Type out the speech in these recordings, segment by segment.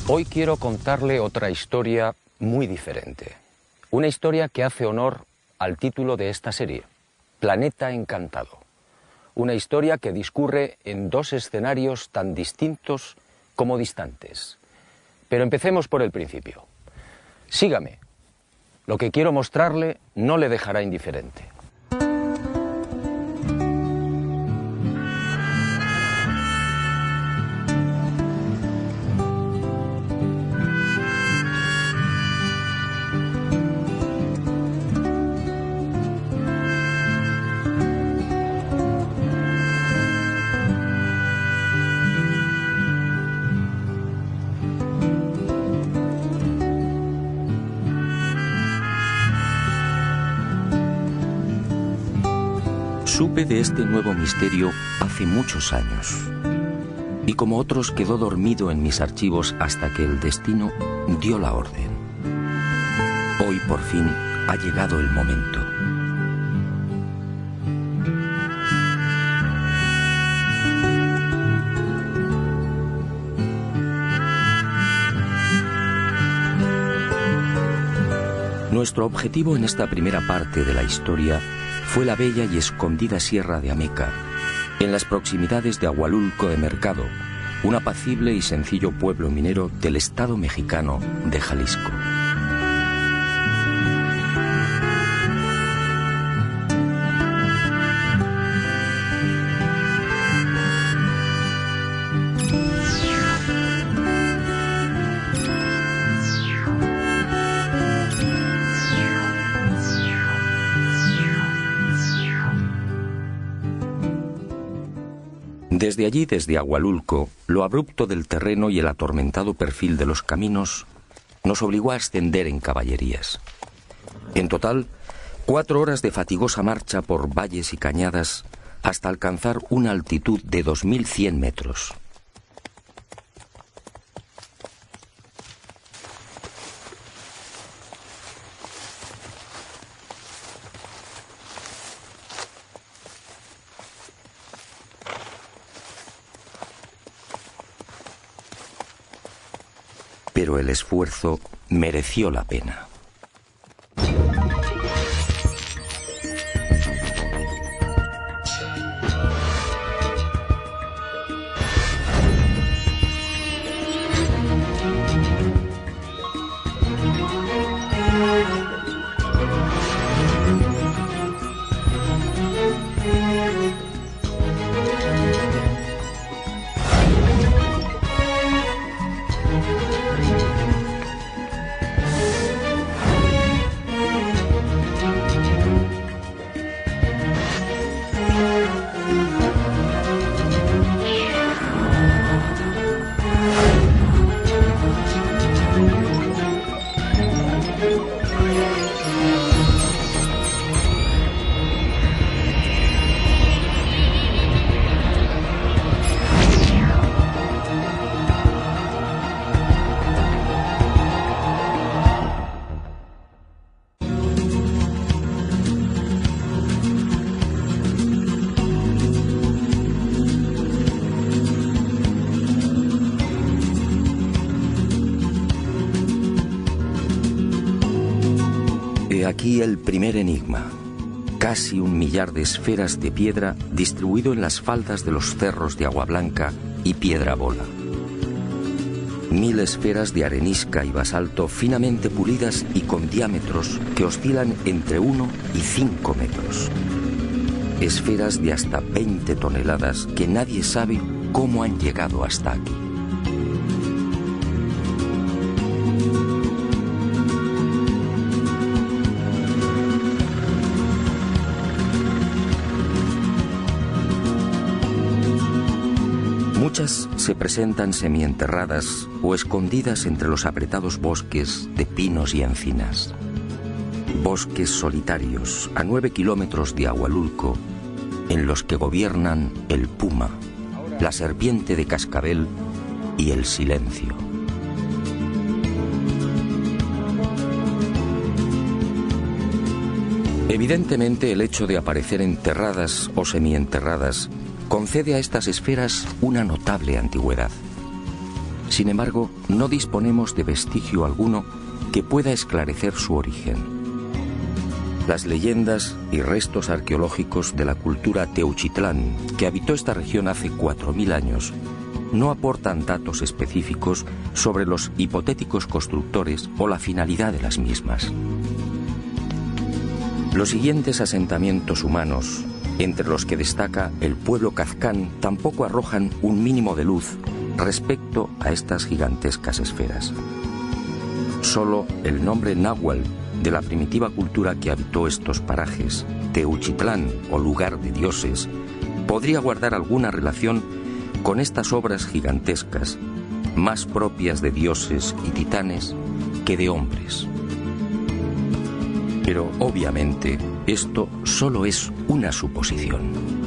Hoy quiero contarle otra historia muy diferente. Una historia que hace honor al título de esta serie, Planeta Encantado. Una historia que discurre en dos escenarios tan distintos como distantes. Pero empecemos por el principio. Sígame. Lo que quiero mostrarle no le dejará indiferente. Supe de este nuevo misterio hace muchos años, y como otros quedó dormido en mis archivos hasta que el destino dio la orden. Hoy por fin ha llegado el momento. Nuestro objetivo en esta primera parte de la historia fue la bella y escondida Sierra de Ameca, en las proximidades de Ahualulco de Mercado, un apacible y sencillo pueblo minero del estado mexicano de Jalisco. Desde allí, desde Ahualulco, lo abrupto del terreno y el atormentado perfil de los caminos nos obligó a ascender en caballerías. En total, 4 horas de fatigosa marcha por valles y cañadas hasta alcanzar una altitud de 2100 metros. Pero el esfuerzo mereció la pena. Aquí el primer enigma, casi 1 millar de esferas de piedra distribuido en las faldas de los cerros de Agua Blanca y Piedra Bola. 1000 esferas de arenisca y basalto finamente pulidas y con diámetros que oscilan entre 1 y 5 metros. Esferas de hasta 20 toneladas que nadie sabe cómo han llegado hasta aquí. Muchas se presentan semienterradas o escondidas entre los apretados bosques de pinos y encinas. Bosques solitarios a 9 kilómetros de Ahualulco, en los que gobiernan el puma, la serpiente de cascabel y el silencio. Evidentemente, el hecho de aparecer enterradas o semienterradas concede a estas esferas una notable antigüedad. Sin embargo, no disponemos de vestigio alguno que pueda esclarecer su origen. Las leyendas y restos arqueológicos de la cultura Teuchitlán, que habitó esta región hace 4000 años, no aportan datos específicos sobre los hipotéticos constructores o la finalidad de las mismas. Los siguientes asentamientos humanos, entre los que destaca el pueblo Kazkán, tampoco arrojan un mínimo de luz respecto a estas gigantescas esferas. Solo el nombre náhuatl de la primitiva cultura que habitó estos parajes, Teuchitlán o lugar de dioses, podría guardar alguna relación con estas obras gigantescas, más propias de dioses y titanes que de hombres. Pero obviamente esto solo es una suposición.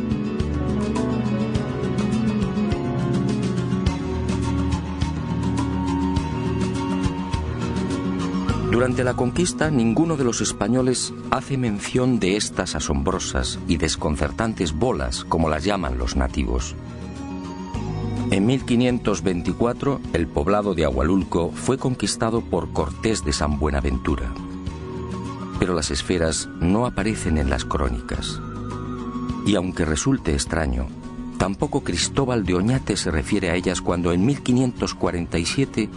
Durante la conquista, ninguno de los españoles hace mención de estas asombrosas y desconcertantes bolas, como las llaman los nativos. En 1524, el poblado de Ahualulco fue conquistado por Cortés de San Buenaventura. Pero las esferas no aparecen en las crónicas. Y aunque resulte extraño, tampoco Cristóbal de Oñate se refiere a ellas cuando en 1547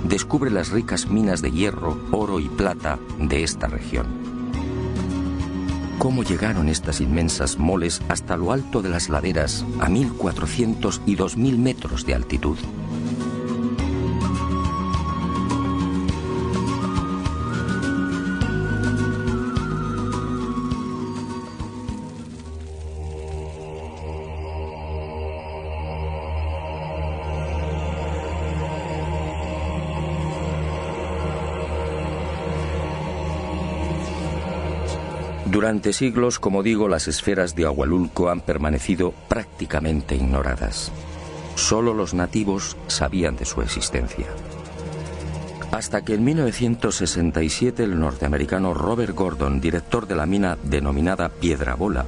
descubre las ricas minas de hierro, oro y plata de esta región. ¿Cómo llegaron estas inmensas moles hasta lo alto de las laderas a 1400 y 2000 metros de altitud? Durante siglos, como digo, las esferas de Ahualulco han permanecido prácticamente ignoradas. Solo los nativos sabían de su existencia. Hasta que en 1967 el norteamericano Robert Gordon, director de la mina denominada Piedra Bola,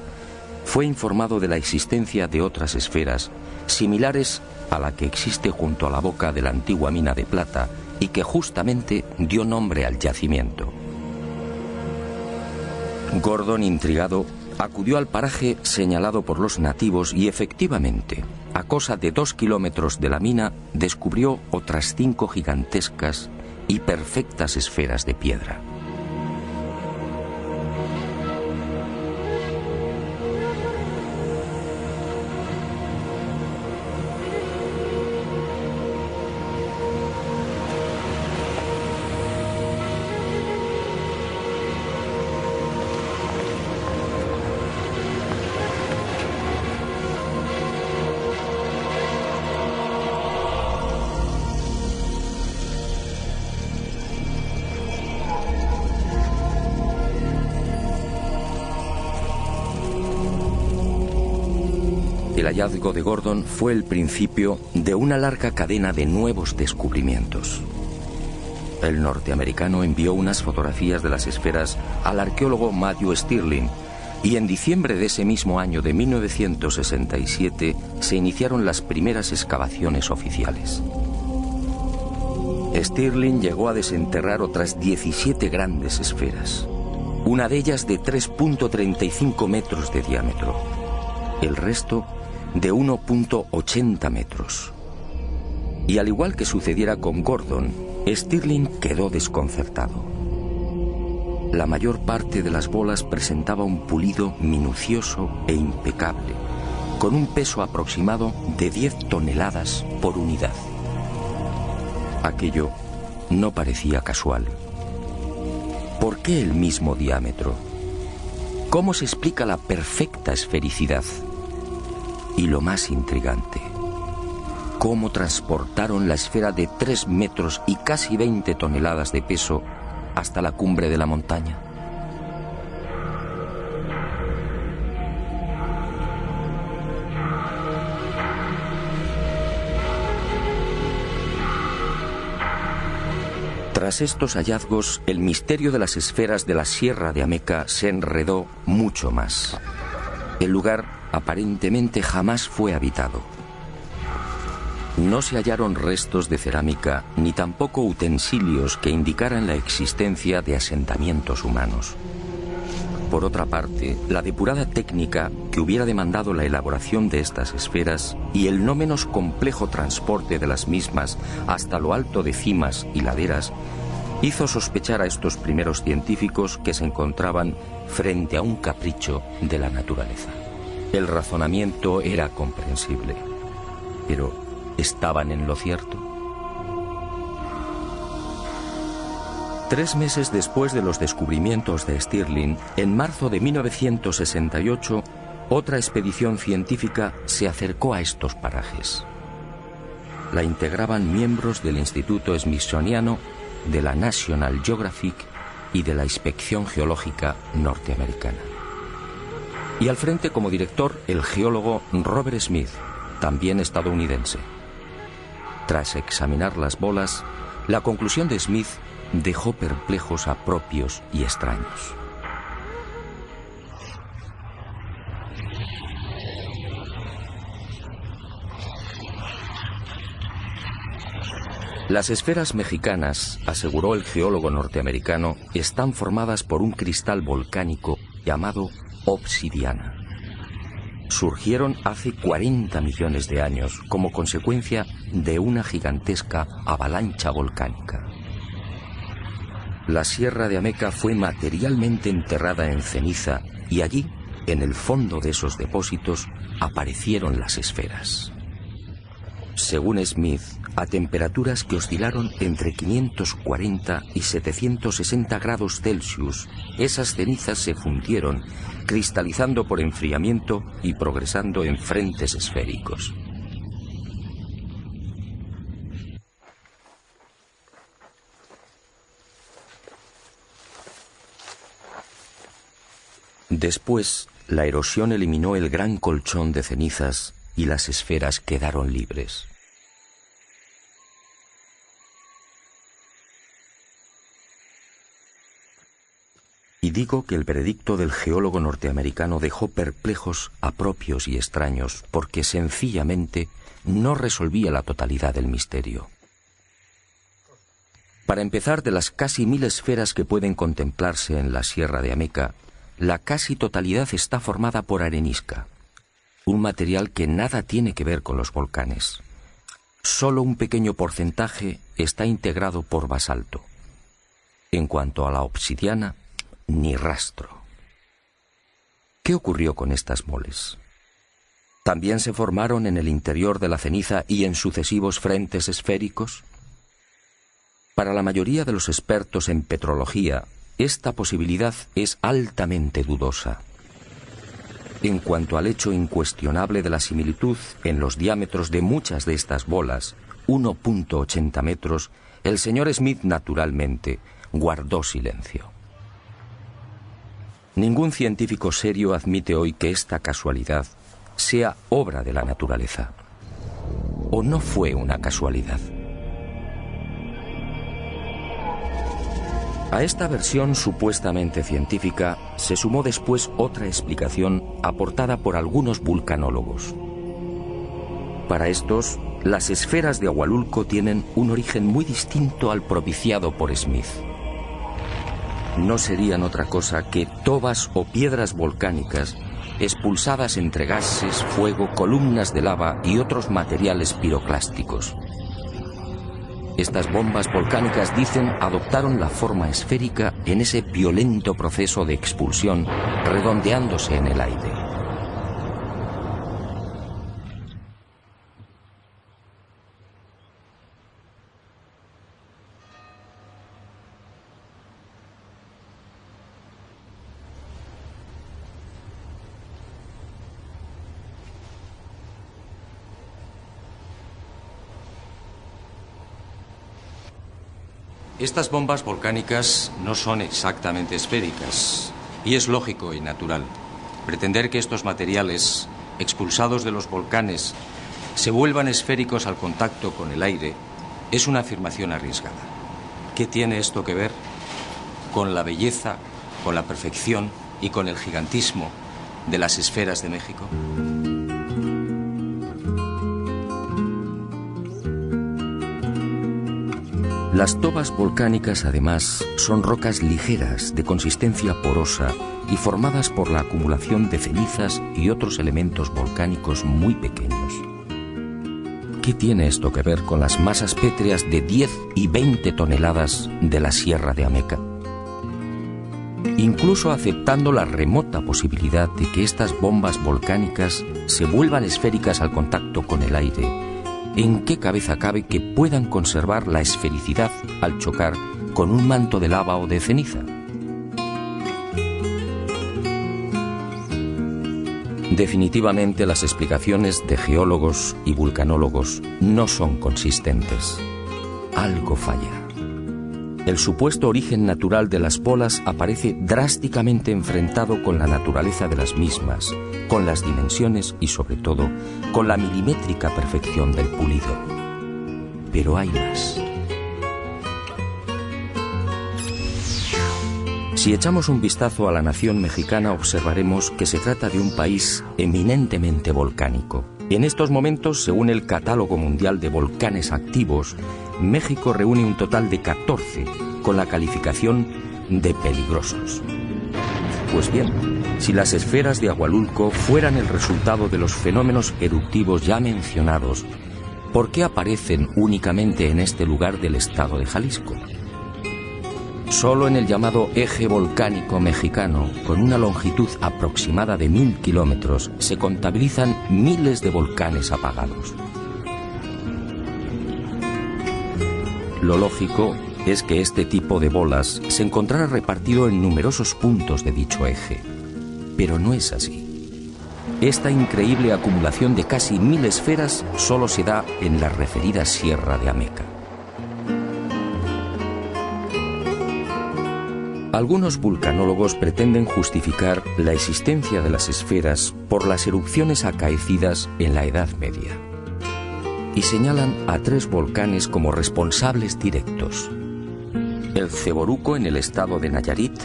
fue informado de la existencia de otras esferas similares a la que existe junto a la boca de la antigua mina de plata y que justamente dio nombre al yacimiento. Gordon, intrigado, acudió al paraje señalado por los nativos y efectivamente, a cosa de 2 kilómetros de la mina, descubrió otras 5 gigantescas y perfectas esferas de piedra. El hallazgo de Gordon fue el principio de una larga cadena de nuevos descubrimientos. El norteamericano envió unas fotografías de las esferas al arqueólogo Matthew Stirling y en diciembre de ese mismo año de 1967 se iniciaron las primeras excavaciones oficiales. Stirling llegó a desenterrar otras 17 grandes esferas, una de ellas de 3.35 metros de diámetro, el resto de 1.80 metros. Y al igual que sucediera con Gordon, Stirling quedó desconcertado. La mayor parte de las bolas presentaba un pulido minucioso e impecable, con un peso aproximado de 10 toneladas por unidad. Aquello no parecía casual. ¿Por qué el mismo diámetro? ¿Cómo se explica la perfecta esfericidad? Y lo más intrigante, ¿cómo transportaron la esfera de 3 metros y casi 20 toneladas de peso hasta la cumbre de la montaña? Tras estos hallazgos, el misterio de las esferas de la Sierra de Ameca se enredó mucho más. El lugar aparentemente jamás fue habitado. No se hallaron restos de cerámica ni tampoco utensilios que indicaran la existencia de asentamientos humanos. Por otra parte, la depurada técnica que hubiera demandado la elaboración de estas esferas y el no menos complejo transporte de las mismas hasta lo alto de cimas y laderas hizo sospechar a estos primeros científicos que se encontraban frente a un capricho de la naturaleza. El razonamiento era comprensible, pero ¿estaban en lo cierto? 3 meses después de los descubrimientos de Stirling, en marzo de 1968, otra expedición científica se acercó a estos parajes. La integraban miembros del Instituto Smithsoniano, de la National Geographic y de la Inspección Geológica norteamericana. Y al frente como director el geólogo Robert Smith, también estadounidense. Tras examinar las bolas, la conclusión de Smith dejó perplejos a propios y extraños. Las esferas mexicanas, aseguró el geólogo norteamericano, están formadas por un cristal volcánico llamado obsidiana. Surgieron hace 40 millones de años como consecuencia de una gigantesca avalancha volcánica. La Sierra de Ameca fue materialmente enterrada en ceniza y allí, en el fondo de esos depósitos, aparecieron las esferas. Según Smith, a temperaturas que oscilaron entre 540 y 760 grados Celsius, esas cenizas se fundieron, cristalizando por enfriamiento y progresando en frentes esféricos. Después, la erosión eliminó el gran colchón de cenizas y las esferas quedaron libres. Y digo que el veredicto del geólogo norteamericano dejó perplejos a propios y extraños porque sencillamente no resolvía la totalidad del misterio. Para empezar, de las casi 1000 esferas que pueden contemplarse en la Sierra de Ameca, la casi totalidad está formada por arenisca, un material que nada tiene que ver con los volcanes. Solo un pequeño porcentaje está integrado por basalto. En cuanto a la obsidiana, ni rastro. ¿Qué ocurrió con estas moles? ¿También se formaron en el interior de la ceniza y en sucesivos frentes esféricos? Para la mayoría de los expertos en petrología, esta posibilidad es altamente dudosa. En cuanto al hecho incuestionable de la similitud en los diámetros de muchas de estas bolas, 1.80 metros, el señor Smith naturalmente guardó silencio. Ningún científico serio admite hoy que esta casualidad sea obra de la naturaleza. ¿O no fue una casualidad? A esta versión supuestamente científica se sumó después otra explicación aportada por algunos vulcanólogos. Para estos, las esferas de Ahualulco tienen un origen muy distinto al propiciado por Smith. No serían otra cosa que tobas o piedras volcánicas expulsadas entre gases, fuego, columnas de lava y otros materiales piroclásticos. Estas bombas volcánicas, dicen, adoptaron la forma esférica en ese violento proceso de expulsión, redondeándose en el aire. Estas bombas volcánicas no son exactamente esféricas, y es lógico y natural. Pretender que estos materiales, expulsados de los volcanes, se vuelvan esféricos al contacto con el aire es una afirmación arriesgada. ¿Qué tiene esto que ver con la belleza, con la perfección y con el gigantismo de las esferas de México? Las tobas volcánicas, además, son rocas ligeras, de consistencia porosa y formadas por la acumulación de cenizas y otros elementos volcánicos muy pequeños. ¿Qué tiene esto que ver con las masas pétreas de 10 y 20 toneladas de la Sierra de Ameca? Incluso aceptando la remota posibilidad de que estas bombas volcánicas se vuelvan esféricas al contacto con el aire, ¿en qué cabeza cabe que puedan conservar la esfericidad al chocar con un manto de lava o de ceniza? Definitivamente las explicaciones de geólogos y vulcanólogos no son consistentes. Algo falla. El supuesto origen natural de las bolas aparece drásticamente enfrentado con la naturaleza de las mismas, con las dimensiones y, sobre todo, con la milimétrica perfección del pulido. Pero hay más. Si echamos un vistazo a la nación mexicana, observaremos que se trata de un país eminentemente volcánico. En estos momentos, según el Catálogo Mundial de Volcanes Activos, México reúne un total de 14, con la calificación de peligrosos. Pues bien, si las esferas de Agualulco fueran el resultado de los fenómenos eruptivos ya mencionados, ¿por qué aparecen únicamente en este lugar del estado de Jalisco? Solo en el llamado eje volcánico mexicano, con una longitud aproximada de 1000 kilómetros, se contabilizan miles de volcanes apagados. Lo lógico es que este tipo de bolas se encontrara repartido en numerosos puntos de dicho eje. Pero no es así. Esta increíble acumulación de casi 1000 esferas solo se da en la referida Sierra de Ameca. Algunos vulcanólogos pretenden justificar la existencia de las esferas por las erupciones acaecidas en la Edad Media y señalan a 3 volcanes como responsables directos: el Ceboruco en el estado de Nayarit,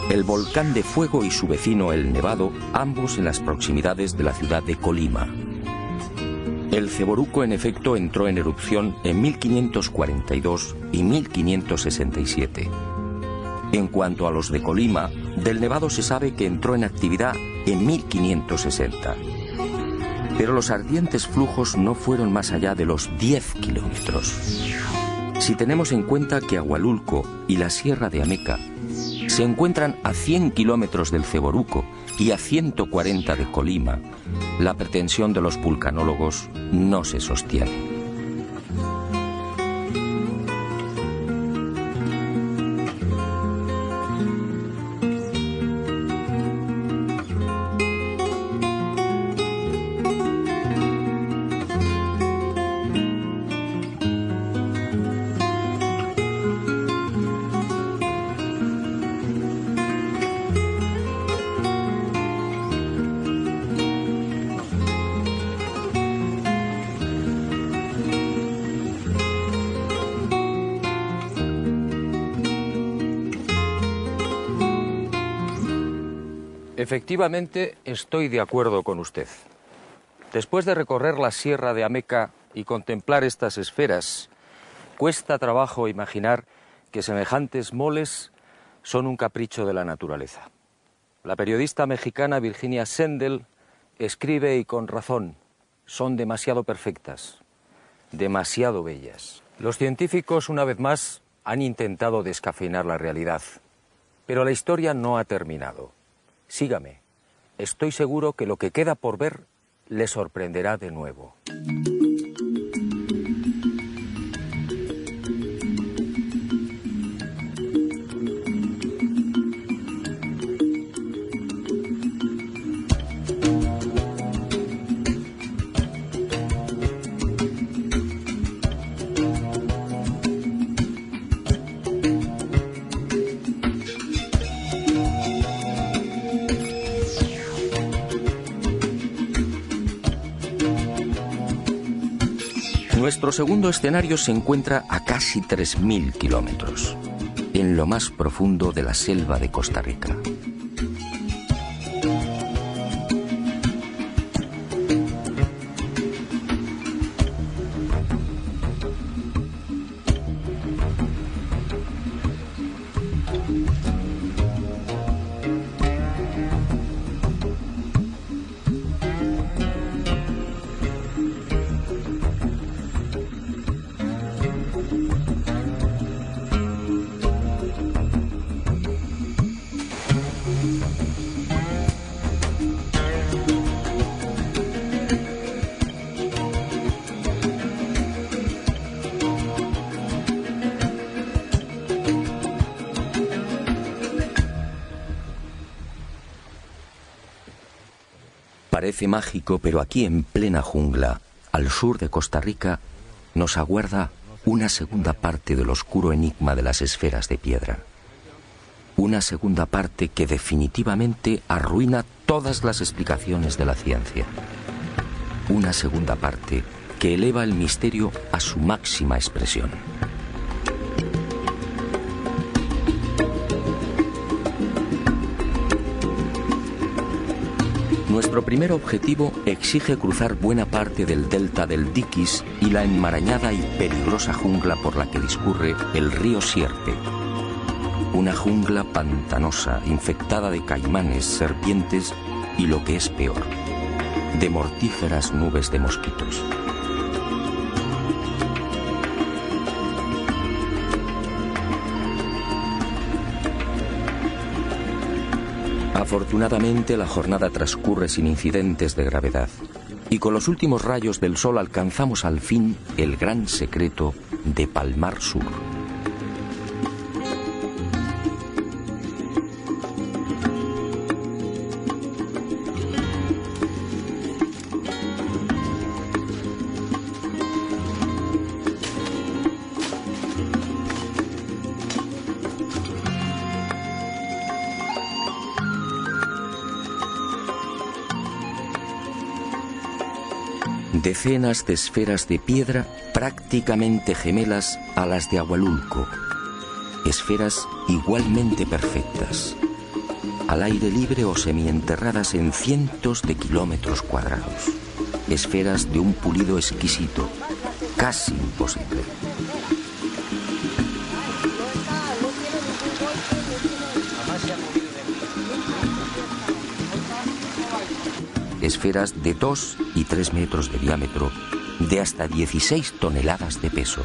el Volcán de Fuego y su vecino el Nevado, ambos en las proximidades de la ciudad de Colima. El Ceboruco, en efecto, entró en erupción en 1542 y 1567. En cuanto a los de Colima, del Nevado se sabe que entró en actividad en 1560. Pero los ardientes flujos no fueron más allá de los 10 kilómetros. Si tenemos en cuenta que Agualulco y la Sierra de Ameca se encuentran a 100 kilómetros del Ceboruco y a 140 de Colima, la pretensión de los vulcanólogos no se sostiene. Efectivamente, estoy de acuerdo con usted. Después de recorrer la Sierra de Ameca y contemplar estas esferas, cuesta trabajo imaginar que semejantes moles son un capricho de la naturaleza. La periodista mexicana Virginia Sendel escribe, y con razón, son demasiado perfectas, demasiado bellas. Los científicos, una vez más, han intentado descafeinar la realidad, pero la historia no ha terminado. Sígame. Estoy seguro que lo que queda por ver le sorprenderá de nuevo. Nuestro segundo escenario se encuentra a casi 3000 kilómetros, en lo más profundo de la selva de Costa Rica. Parece mágico, pero aquí en plena jungla, al sur de Costa Rica, nos aguarda una segunda parte del oscuro enigma de las esferas de piedra. Una segunda parte que definitivamente arruina todas las explicaciones de la ciencia. Una segunda parte que eleva el misterio a su máxima expresión. Nuestro primer objetivo exige cruzar buena parte del delta del Diquís y la enmarañada y peligrosa jungla por la que discurre el río Sierpe. Una jungla pantanosa, infectada de caimanes, serpientes y, lo que es peor, de mortíferas nubes de mosquitos. Afortunadamente, la jornada transcurre sin incidentes de gravedad y con los últimos rayos del sol alcanzamos al fin el gran secreto de Palmar Sur. Decenas de esferas de piedra prácticamente gemelas a las de Ahualulco. Esferas igualmente perfectas, al aire libre o semienterradas en cientos de kilómetros cuadrados. Esferas de un pulido exquisito, casi imposible. Esferas de 2 y 3 metros de diámetro, de hasta 16 toneladas de peso.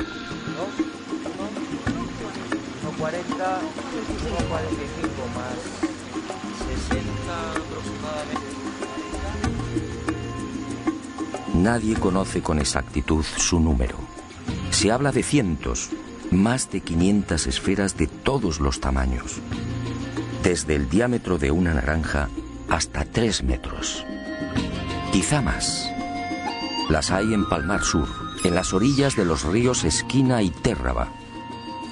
40, 45 más 60 aproximadamente. Nadie conoce con exactitud su número. Se habla de cientos, más de 500 esferas de todos los tamaños. Desde el diámetro de una naranja hasta 3 metros. Quizá más. Las hay en Palmar Sur, en las orillas de los ríos Esquina y Térraba,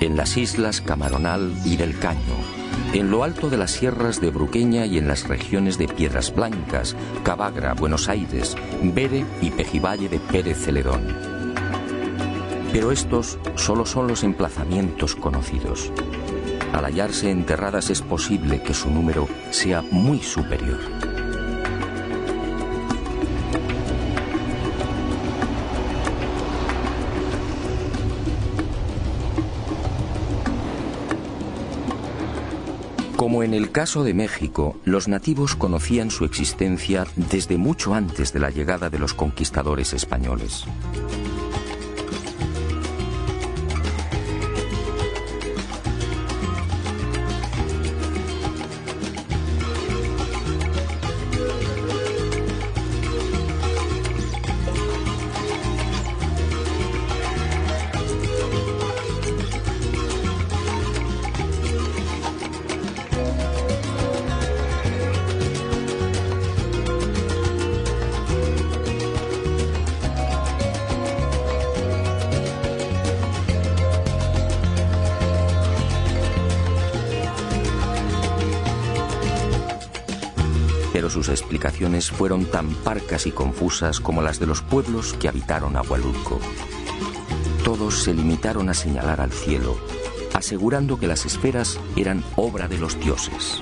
en las islas Camaronal y del Caño, en lo alto de las sierras de Bruqueña y en las regiones de Piedras Blancas, Cabagra, Buenos Aires, Bere y Pejivalle de Pérez Celedón. Pero estos solo son los emplazamientos conocidos. Al hallarse enterradas es posible que su número sea muy superior. Como en el caso de México, los nativos conocían su existencia desde mucho antes de la llegada de los conquistadores españoles. Pero sus explicaciones fueron tan parcas y confusas como las de los pueblos que habitaron Ahualulco. Todos se limitaron a señalar al cielo, asegurando que las esferas eran obra de los dioses.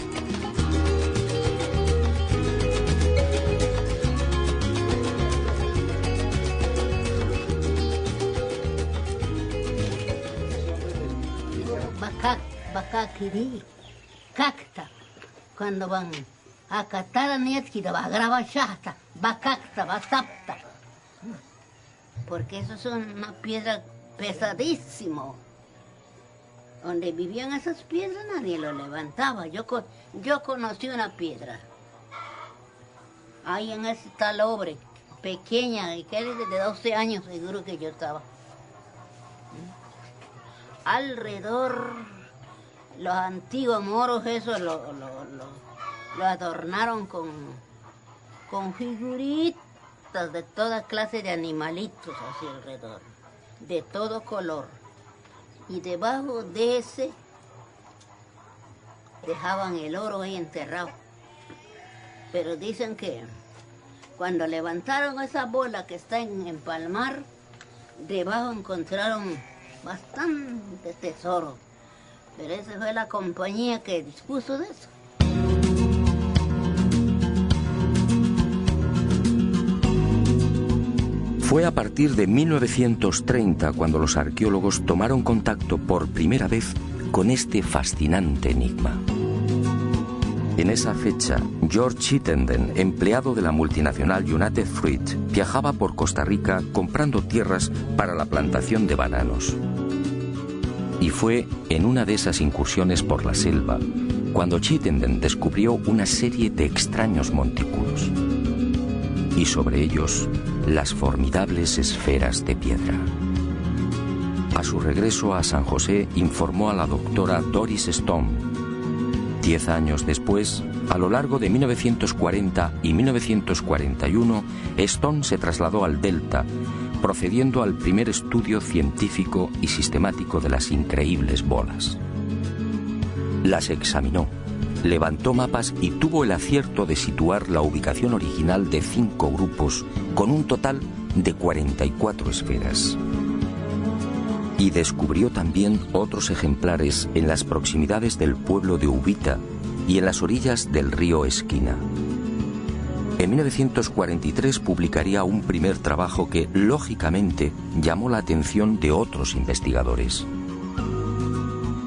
Bakakiri, cacta, cuando van a catar a Nietzsche, va a grabar shasta, bakakta, batapta. Porque eso son una piedra pesadísimo. Donde vivían esas piedras nadie lo levantaba. Yo conocí una piedra. Ahí en ese talobre, pequeña, y que era de 12 años seguro que yo estaba. Alrededor, los antiguos moros, eso lo adornaron con con figuritas de toda clase de animalitos hacia alrededor, de todo color. Y debajo de ese dejaban el oro ahí enterrado. Pero dicen que cuando levantaron esa bola que está en Palmar, debajo encontraron bastante tesoro. Pero esa fue la compañía que dispuso de eso. Fue a partir de 1930 cuando los arqueólogos tomaron contacto por primera vez con este fascinante enigma. En esa fecha, George Chittenden, empleado de la multinacional United Fruit, viajaba por Costa Rica comprando tierras para la plantación de bananos. Y fue en una de esas incursiones por la selva cuando Chittenden descubrió una serie de extraños montículos. Y sobre ellos, las formidables esferas de piedra. A su regreso a San José, informó a la doctora Doris Stone. 10 años después, a lo largo de 1940 y 1941, Stone se trasladó al Delta, procediendo al primer estudio científico y sistemático de las increíbles bolas. Las examinó, levantó mapas y tuvo el acierto de situar la ubicación original de 5 grupos con un total de 44 esferas. Y descubrió también otros ejemplares en las proximidades del pueblo de Ubita y en las orillas del río Esquina. En 1943 publicaría un primer trabajo que, lógicamente, llamó la atención de otros investigadores.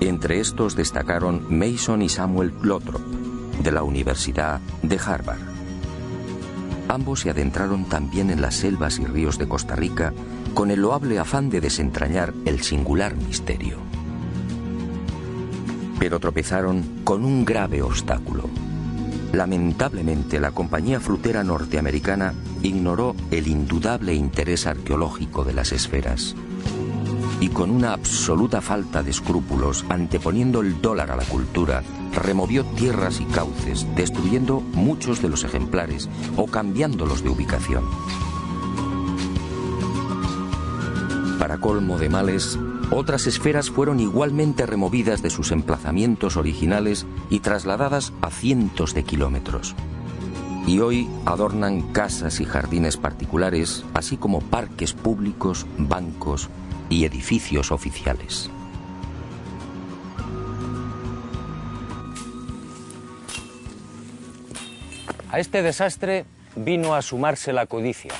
Entre estos destacaron Mason y Samuel Lothrop, de la Universidad de Harvard. Ambos se adentraron también en las selvas y ríos de Costa Rica con el loable afán de desentrañar el singular misterio. Pero tropezaron con un grave obstáculo. Lamentablemente, la compañía frutera norteamericana ignoró el indudable interés arqueológico de las esferas. Y con una absoluta falta de escrúpulos, anteponiendo el dólar a la cultura, removió tierras y cauces, destruyendo muchos de los ejemplares o cambiándolos de ubicación. Para colmo de males, otras esferas fueron igualmente removidas de sus emplazamientos originales y trasladadas a cientos de kilómetros. Y hoy adornan casas y jardines particulares, así como parques públicos, bancos y edificios oficiales. A este desastre vino a sumarse la codicia.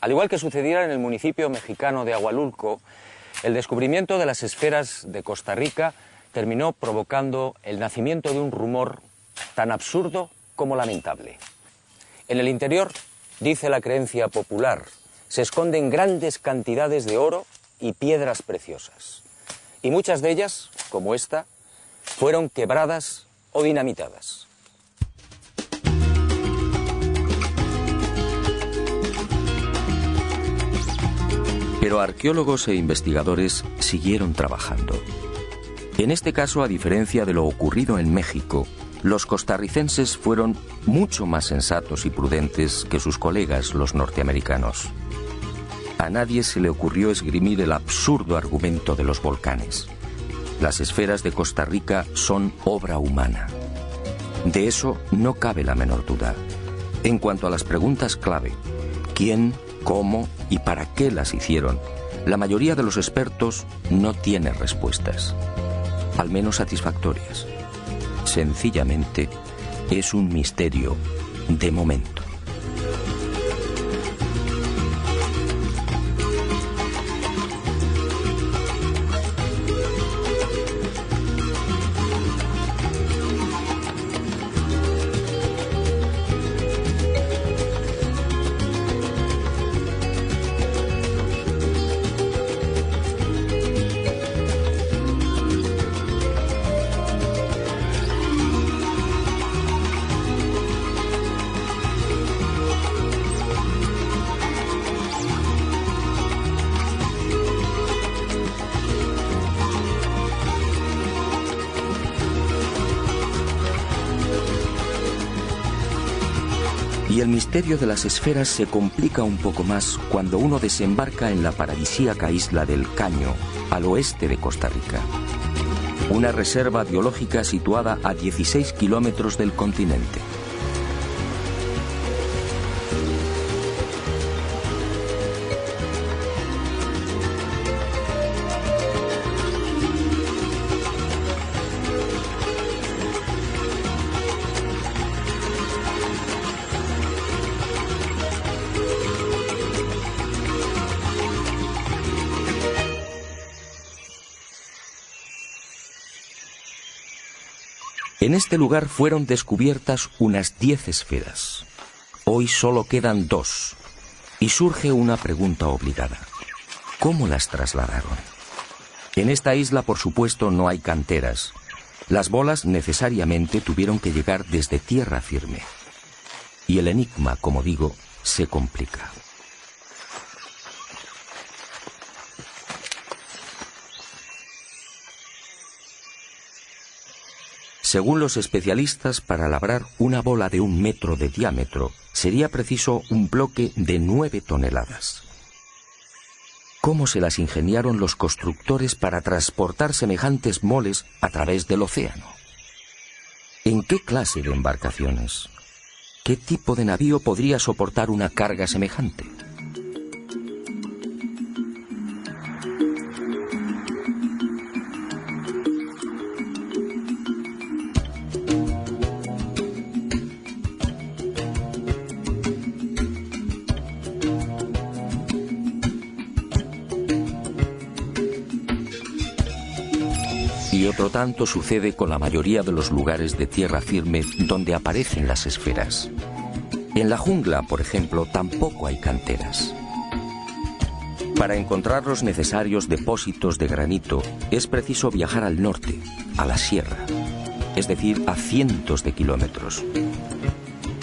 Al igual que sucediera en el municipio mexicano de Agualulco, el descubrimiento de las esferas de Costa Rica terminó provocando el nacimiento de un rumor tan absurdo como lamentable. En el interior, dice la creencia popular, se esconden grandes cantidades de oro y piedras preciosas. Y muchas de ellas, como esta, fueron quebradas o dinamitadas. Pero arqueólogos e investigadores siguieron trabajando. En este caso, a diferencia de lo ocurrido en México, los costarricenses fueron mucho más sensatos y prudentes que sus colegas los norteamericanos. A nadie se le ocurrió esgrimir el absurdo argumento de los volcanes. Las esferas de Costa Rica son obra humana. De eso no cabe la menor duda. En cuanto a las preguntas clave, ¿quién, cómo y para qué las hicieron? La mayoría de los expertos no tiene respuestas, al menos satisfactorias. Sencillamente, es un misterio de momento. Y el misterio de las esferas se complica un poco más cuando uno desembarca en la paradisíaca isla del Caño, al oeste de Costa Rica. Una reserva biológica situada a 16 kilómetros del continente. En este lugar fueron descubiertas unas 10 esferas. Hoy solo quedan 2. Y surge una pregunta obligada. ¿Cómo las trasladaron? En esta isla, por supuesto, no hay canteras. Las bolas necesariamente tuvieron que llegar desde tierra firme. Y el enigma, como digo, se complica. Según los especialistas, para labrar una bola de 1 metro de diámetro, sería preciso un bloque de 9 toneladas. ¿Cómo se las ingeniaron los constructores para transportar semejantes moles a través del océano? ¿En qué clase de embarcaciones? ¿Qué tipo de navío podría soportar una carga semejante? Y otro tanto sucede con la mayoría de los lugares de tierra firme donde aparecen las esferas. En la jungla, por ejemplo, tampoco hay canteras. Para encontrar los necesarios depósitos de granito es preciso viajar al norte, a la sierra, es decir, a cientos de kilómetros.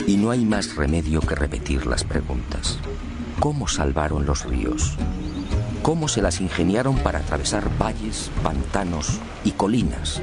Y no hay más remedio que repetir las preguntas. ¿Cómo salvaron los ríos? ¿Cómo se las ingeniaron para atravesar valles, pantanos y colinas?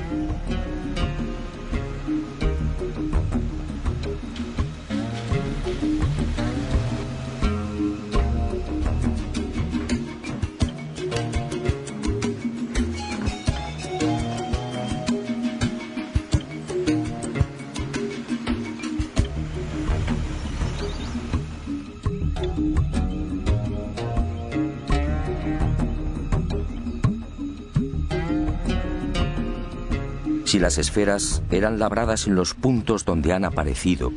Si las esferas eran labradas en los puntos donde han aparecido,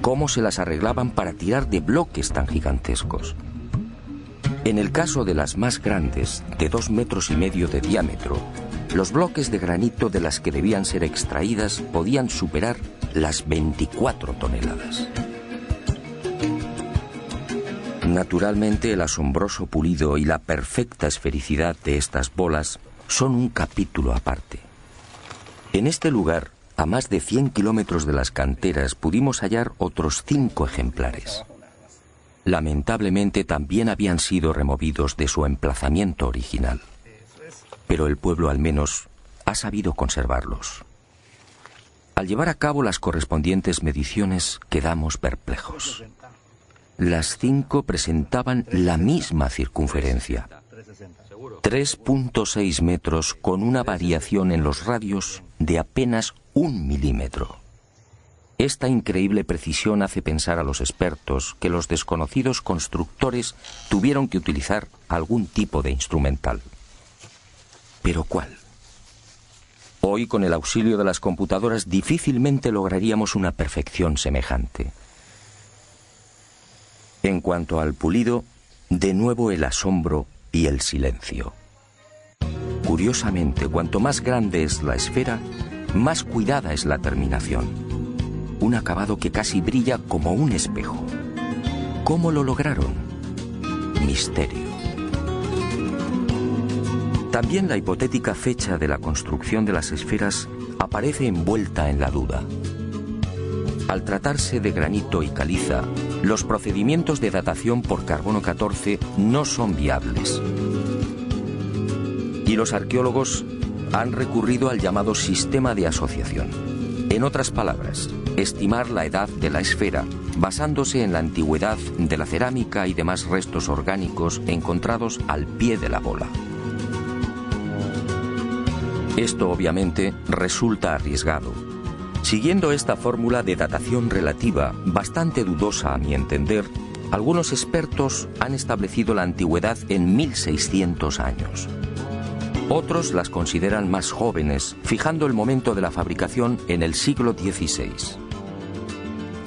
¿cómo se las arreglaban para tirar de bloques tan gigantescos? En el caso de las más grandes, de 2,5 metros de diámetro, los bloques de granito de las que debían ser extraídas podían superar las 24 toneladas. Naturalmente, el asombroso pulido y la perfecta esfericidad de estas bolas son un capítulo aparte. En este lugar, a más de 100 kilómetros de las canteras, pudimos hallar otros 5 ejemplares. Lamentablemente también habían sido removidos de su emplazamiento original. Pero el pueblo al menos ha sabido conservarlos. Al llevar a cabo las correspondientes mediciones quedamos perplejos. Las 5 presentaban la misma circunferencia. 3,6 metros con una variación en los radios de apenas 1 milímetro. Esta increíble precisión hace pensar a los expertos que los desconocidos constructores tuvieron que utilizar algún tipo de instrumental. ¿Pero cuál? Hoy, con el auxilio de las computadoras, difícilmente lograríamos una perfección semejante. En cuanto al pulido, de nuevo el asombro y el silencio. Curiosamente, cuanto más grande es la esfera, más cuidada es la terminación. Un acabado que casi brilla como un espejo. ¿Cómo lo lograron? Misterio. También la hipotética fecha de la construcción de las esferas aparece envuelta en la duda. Al tratarse de granito y caliza, los procedimientos de datación por carbono 14 no son viables. Y los arqueólogos han recurrido al llamado sistema de asociación. En otras palabras, estimar la edad de la esfera basándose en la antigüedad de la cerámica y demás restos orgánicos encontrados al pie de la bola. Esto obviamente resulta arriesgado. Siguiendo esta fórmula de datación relativa, bastante dudosa a mi entender, algunos expertos han establecido la antigüedad en 1600 años. Otros las consideran más jóvenes, fijando el momento de la fabricación en el siglo XVI.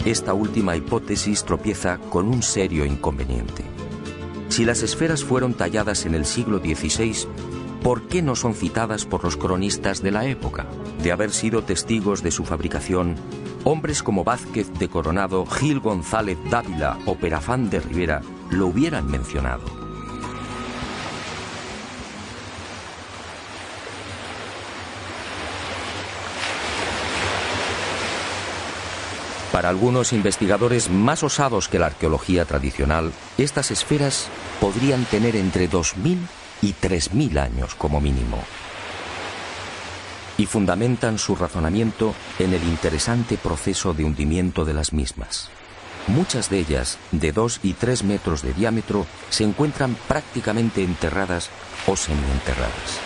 Esta última hipótesis tropieza con un serio inconveniente. Si las esferas fueron talladas en el siglo XVI, ¿por qué no son citadas por los cronistas de la época? De haber sido testigos de su fabricación, hombres como Vázquez de Coronado, Gil González Dávila o Perafán de Rivera lo hubieran mencionado. Para algunos investigadores más osados que la arqueología tradicional, estas esferas podrían tener entre 2000 y 3000 años como mínimo. Y fundamentan su razonamiento en el interesante proceso de hundimiento de las mismas. Muchas de ellas, de 2 y 3 metros de diámetro, se encuentran prácticamente enterradas o semienterradas.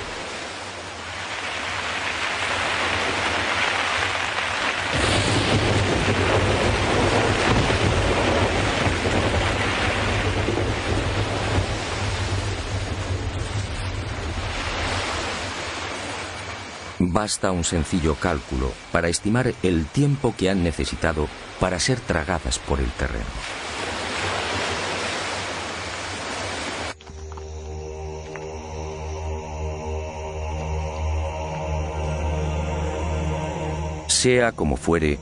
Basta un sencillo cálculo para estimar el tiempo que han necesitado para ser tragadas por el terreno. Sea como fuere,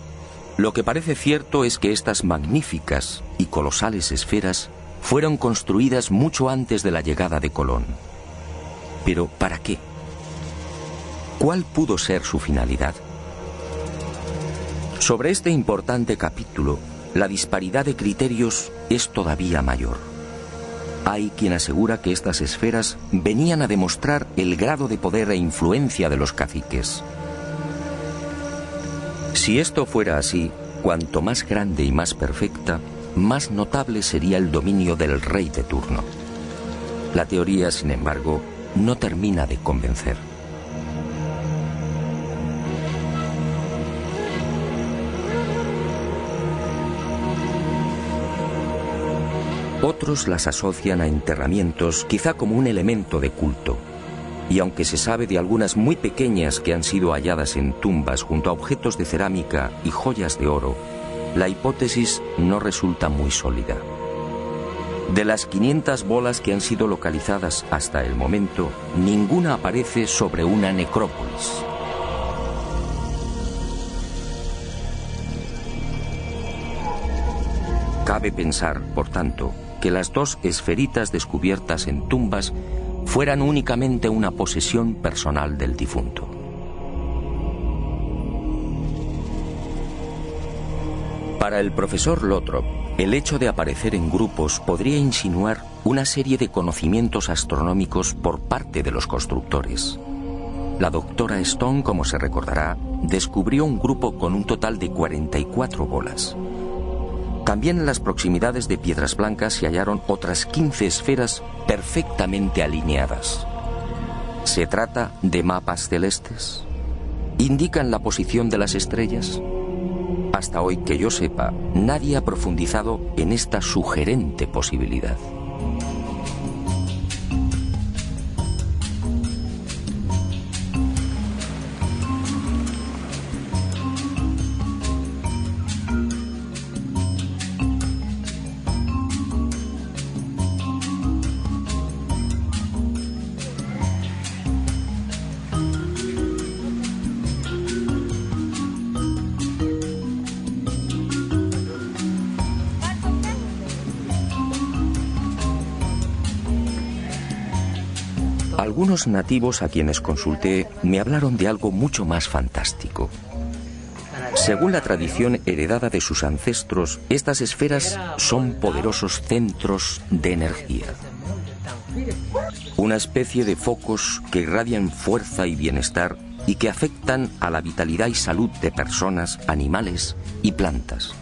lo que parece cierto es que estas magníficas y colosales esferas fueron construidas mucho antes de la llegada de Colón. Pero ¿para qué? ¿Cuál pudo ser su finalidad? Sobre este importante capítulo, la disparidad de criterios es todavía mayor. Hay quien asegura que estas esferas venían a demostrar el grado de poder e influencia de los caciques. Si esto fuera así, cuanto más grande y más perfecta, más notable sería el dominio del rey de turno. La teoría, sin embargo, no termina de convencer. Otros las asocian a enterramientos, quizá como un elemento de culto. Y aunque se sabe de algunas muy pequeñas que han sido halladas en tumbas junto a objetos de cerámica y joyas de oro, la hipótesis no resulta muy sólida. De las 500 bolas que han sido localizadas hasta el momento, ninguna aparece sobre una necrópolis. Cabe pensar, por tanto, que las 2 esferitas descubiertas en tumbas fueran únicamente una posesión personal del difunto. Para el profesor Lothrop, el hecho de aparecer en grupos podría insinuar una serie de conocimientos astronómicos por parte de los constructores. La doctora Stone, como se recordará, descubrió un grupo con un total de 44 bolas. También en las proximidades de Piedras Blancas se hallaron otras 15 esferas perfectamente alineadas. ¿Se trata de mapas celestes? ¿Indican la posición de las estrellas? Hasta hoy, que yo sepa, nadie ha profundizado en esta sugerente posibilidad. Algunos nativos a quienes consulté me hablaron de algo mucho más fantástico. Según la tradición heredada de sus ancestros, estas esferas son poderosos centros de energía. Una especie de focos que irradian fuerza y bienestar y que afectan a la vitalidad y salud de personas, animales y plantas.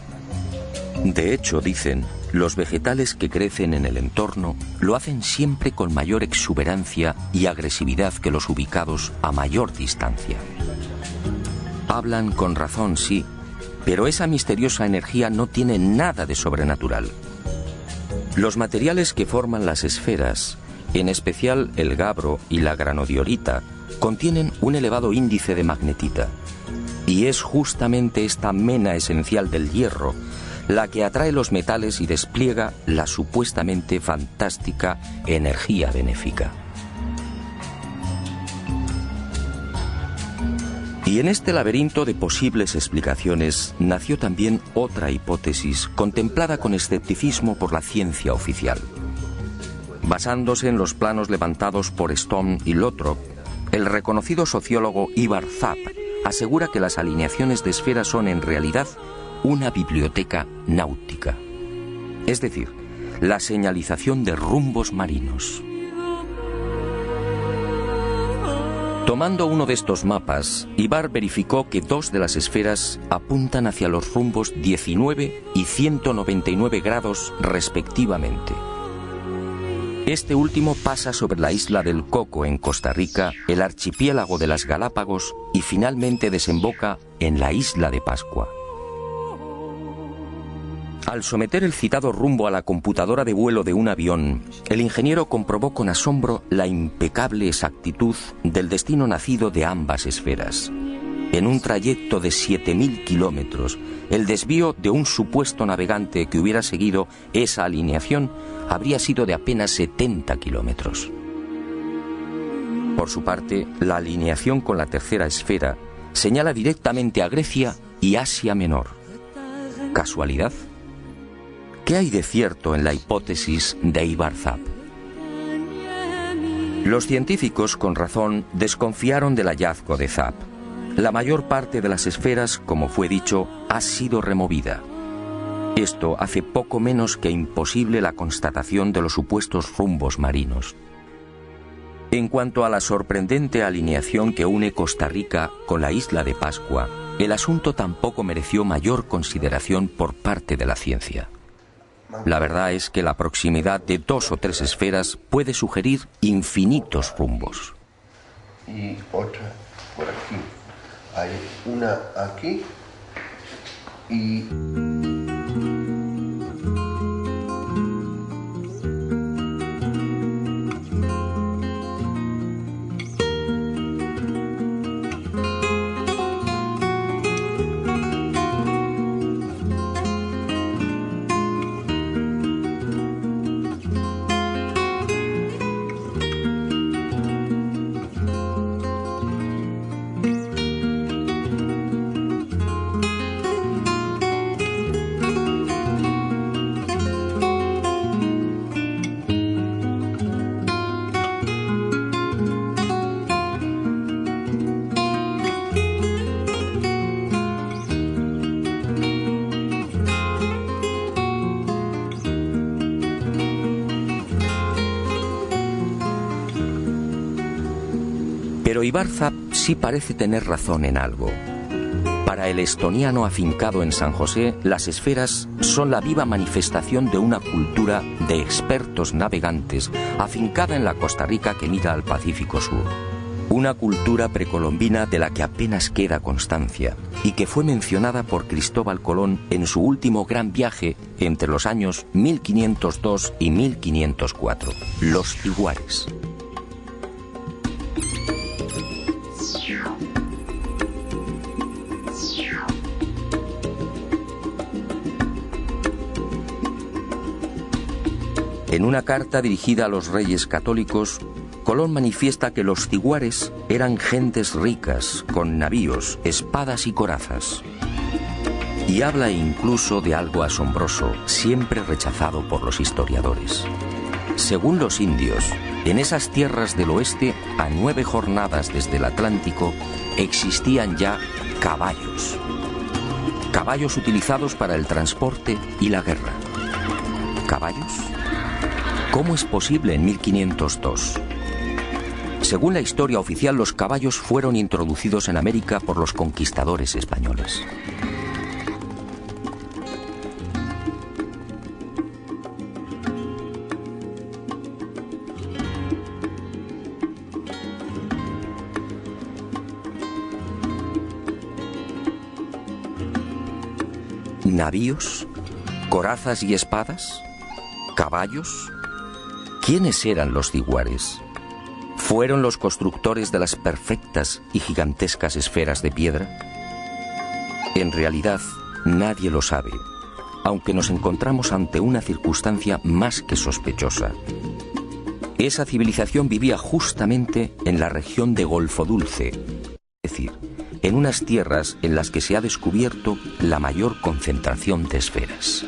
De hecho, dicen, los vegetales que crecen en el entorno lo hacen siempre con mayor exuberancia y agresividad que los ubicados a mayor distancia. Hablan con razón, sí, pero esa misteriosa energía no tiene nada de sobrenatural. Los materiales que forman las esferas, en especial el gabro y la granodiorita, contienen un elevado índice de magnetita. Y es justamente esta mena esencial del hierro la que atrae los metales y despliega la supuestamente fantástica energía benéfica. Y en este laberinto de posibles explicaciones nació también otra hipótesis contemplada con escepticismo por la ciencia oficial. Basándose en los planos levantados por Stone y Lothrop, el reconocido sociólogo Ivar Zapp asegura que las alineaciones de esferas son en realidad una biblioteca náutica, es decir, la señalización de rumbos marinos. Tomando uno de estos mapas, Ivar verificó que dos de las esferas apuntan hacia los rumbos 19 y 199 grados respectivamente. Este último pasa sobre la isla del Coco en Costa Rica, el archipiélago de las Galápagos y finalmente desemboca en la isla de Pascua. Al someter el citado rumbo a la computadora de vuelo de un avión, el ingeniero comprobó con asombro la impecable exactitud del destino nacido de ambas esferas. En un trayecto de 7.000 kilómetros, el desvío de un supuesto navegante que hubiera seguido esa alineación habría sido de apenas 70 kilómetros. Por su parte, la alineación con la tercera esfera señala directamente a Grecia y Asia Menor. ¿Casualidad? ¿Qué hay de cierto en la hipótesis de Ivar Zapp? Los científicos, con razón, desconfiaron del hallazgo de Zapp. La mayor parte de las esferas, como fue dicho, ha sido removida. Esto hace poco menos que imposible la constatación de los supuestos rumbos marinos. En cuanto a la sorprendente alineación que une Costa Rica con la isla de Pascua, el asunto tampoco mereció mayor consideración por parte de la ciencia. La verdad es que la proximidad de dos o tres esferas puede sugerir infinitos rumbos. Y otra por aquí. Hay una aquí y... Pero Ivar Zapp sí parece tener razón en algo. Para el estoniano afincado en San José, las esferas son la viva manifestación de una cultura de expertos navegantes afincada en la Costa Rica que mira al Pacífico Sur. Una cultura precolombina de la que apenas queda constancia y que fue mencionada por Cristóbal Colón en su último gran viaje entre los años 1502 y 1504, los Tiguares. En una carta dirigida a los reyes católicos, Colón manifiesta que los tiguares eran gentes ricas, con navíos, espadas y corazas. Y habla incluso de algo asombroso, siempre rechazado por los historiadores. Según los indios, en esas tierras del oeste, a 9 jornadas desde el Atlántico, existían ya caballos. Caballos utilizados para el transporte y la guerra. ¿Caballos? ¿Cómo es posible en 1502? Según la historia oficial, los caballos fueron introducidos en América por los conquistadores españoles. ¿Navíos? ¿Corazas y espadas? ¿Caballos? ¿Quiénes eran los diguares? ¿Fueron los constructores de las perfectas y gigantescas esferas de piedra? En realidad, nadie lo sabe, aunque nos encontramos ante una circunstancia más que sospechosa. Esa civilización vivía justamente en la región de Golfo Dulce, es decir, en unas tierras en las que se ha descubierto la mayor concentración de esferas.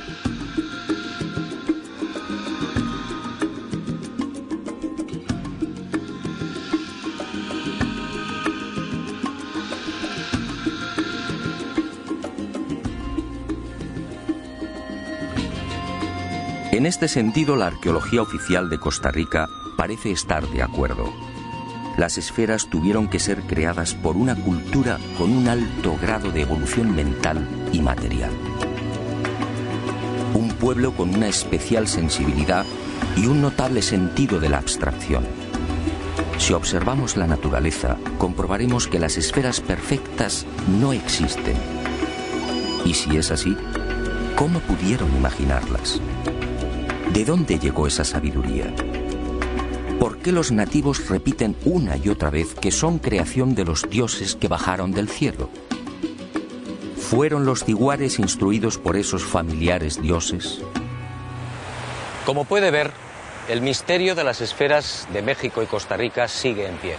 En este sentido, la arqueología oficial de Costa Rica parece estar de acuerdo. Las esferas tuvieron que ser creadas por una cultura con un alto grado de evolución mental y material. Un pueblo con una especial sensibilidad y un notable sentido de la abstracción. Si observamos la naturaleza, comprobaremos que las esferas perfectas no existen. Y si es así, ¿cómo pudieron imaginarlas? ¿De dónde llegó esa sabiduría? ¿Por qué los nativos repiten una y otra vez que son creación de los dioses que bajaron del cielo? ¿Fueron los diguares instruidos por esos familiares dioses? Como puede ver, el misterio de las esferas de México y Costa Rica sigue en pie.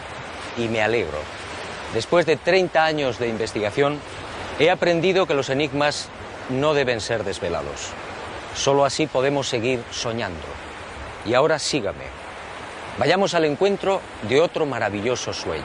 Y me alegro. Después de 30 años de investigación, he aprendido que los enigmas no deben ser desvelados. Solo así podemos seguir soñando. Y ahora sígame. Vayamos al encuentro de otro maravilloso sueño.